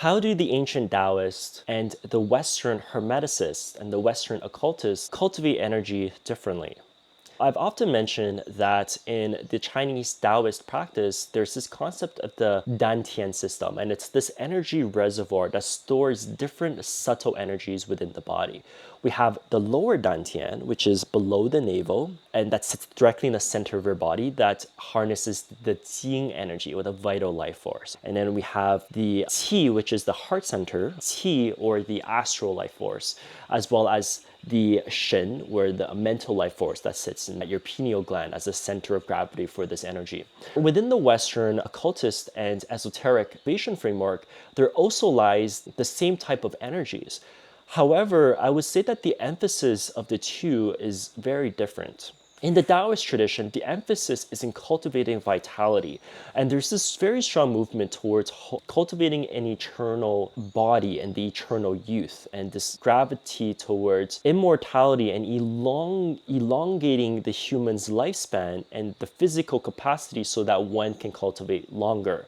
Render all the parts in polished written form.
How do the ancient Taoists and the Western Hermeticists and the Western occultists cultivate energy differently? I've often mentioned that in the Chinese Taoist practice, there's this concept of the Dantian system, and it's this energy reservoir that stores different subtle energies within the body. We have the lower Dantian, which is below the navel, and that sits directly in the center of your body that harnesses the Qing energy or the vital life force. And then we have the Qi, which is the heart center, Qi or the astral life force, as well as the Shen, where the mental life force that sits in your pineal gland as the center of gravity for this energy. Within the Western occultist and esoteric Daoism framework, there also lies the same type of energies. However, I would say that the emphasis of the two is very different. In the Taoist tradition, the emphasis is in cultivating vitality. And there's this very strong movement towards cultivating an eternal body and the eternal youth, and this gravity towards immortality and elongating the human's lifespan and the physical capacity so that one can cultivate longer.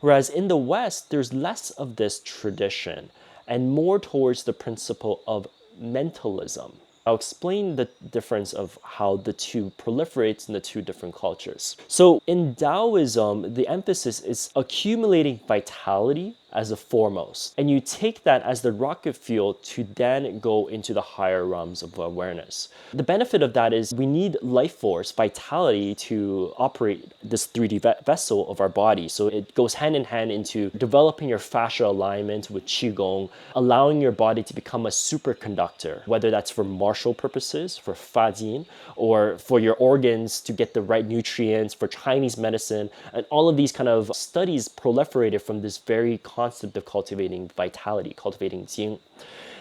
Whereas in the West, there's less of this tradition and more towards the principle of mentalism. I'll explain the difference of how the two proliferates in the two different cultures. So in Taoism, the emphasis is accumulating vitality as a foremost. And you take that as the rocket fuel to then go into the higher realms of awareness. The benefit of that is we need life force, vitality to operate this 3D vessel of our body. So it goes hand in hand into developing your fascia alignment with Qigong, allowing your body to become a superconductor, whether that's for martial purposes, for fajin, or for your organs to get the right nutrients, for Chinese medicine. And all of these kind of studies proliferated from this very concept of cultivating vitality, cultivating Jing.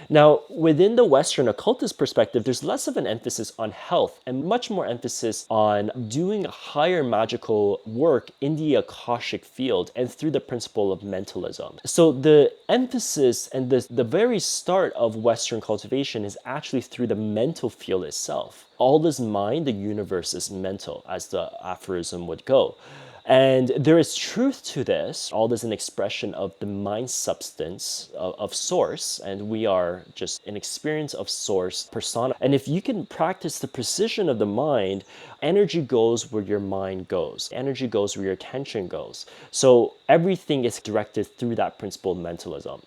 Now, within the Western occultist perspective, there's less of an emphasis on health and much more emphasis on doing higher magical work in the Akashic field and through the principle of mentalism. So the emphasis and the very start of Western cultivation is actually through the mental field itself. All is mind, the universe is mental, as the aphorism would go. And there is truth to this. All is an expression of the mind substance of source, and we are just an experience of source persona. And if you can practice the precision of the mind, energy goes where your mind goes. Energy goes where your attention goes. So everything is directed through that principle of mentalism.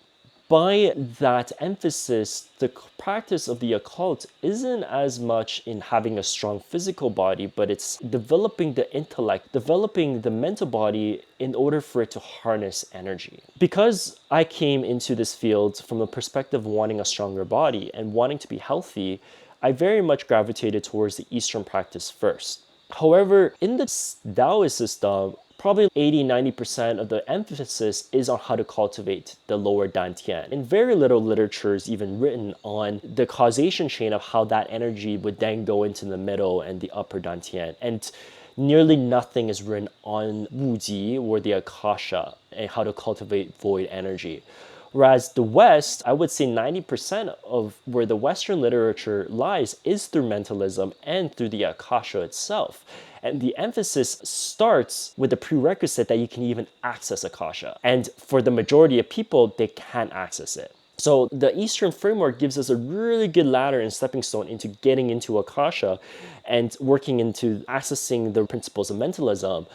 By that emphasis, the practice of the occult isn't as much in having a strong physical body, but it's developing the intellect, developing the mental body in order for it to harness energy. Because I came into this field from a perspective of wanting a stronger body and wanting to be healthy, I very much gravitated towards the Eastern practice first. However, in the Taoist system, probably 80-90% of the emphasis is on how to cultivate the lower dantian. And very little literature is even written on the causation chain of how that energy would then go into the middle and the upper dantian. And nearly nothing is written on wuji or the Akasha and how to cultivate void energy. Whereas the West, I would say 90% of where the Western literature lies is through mentalism and through the Akasha itself. And the emphasis starts with the prerequisite that you can even access Akasha. And for the majority of people, they can't access it. So the Eastern framework gives us a really good ladder and stepping stone into getting into Akasha and working into accessing the principles of mentalism.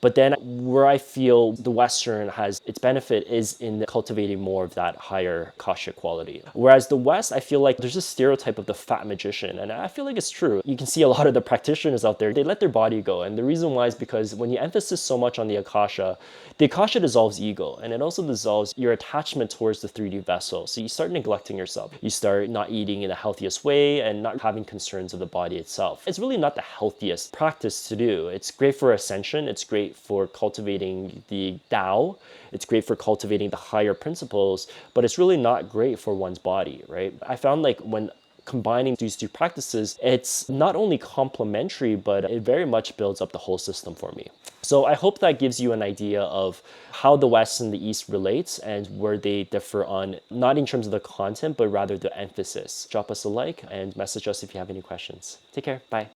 But then where I feel the Western has its benefit is in cultivating more of that higher Akashic quality. Whereas the West, I feel like there's a stereotype of the fat magician, and I feel like it's true. You can see a lot of the practitioners out there, they let their body go. And the reason why is because when you emphasize so much on the Akasha dissolves ego, and it also dissolves your attachment towards the 3D vessel. So you start neglecting yourself. You start not eating in the healthiest way and not having concerns of the body itself. It's really not the healthiest practice to do. It's great for ascension. It's great for cultivating the Tao. It's great for cultivating the higher principles, but it's really not great for one's body, right? I found like when combining these two practices, it's not only complementary, but it very much builds up the whole system for me. So I hope that gives you an idea of how the West and the East relates and where they differ on, not in terms of the content, but rather the emphasis. Drop us a like and message us if you have any questions. Take care. Bye.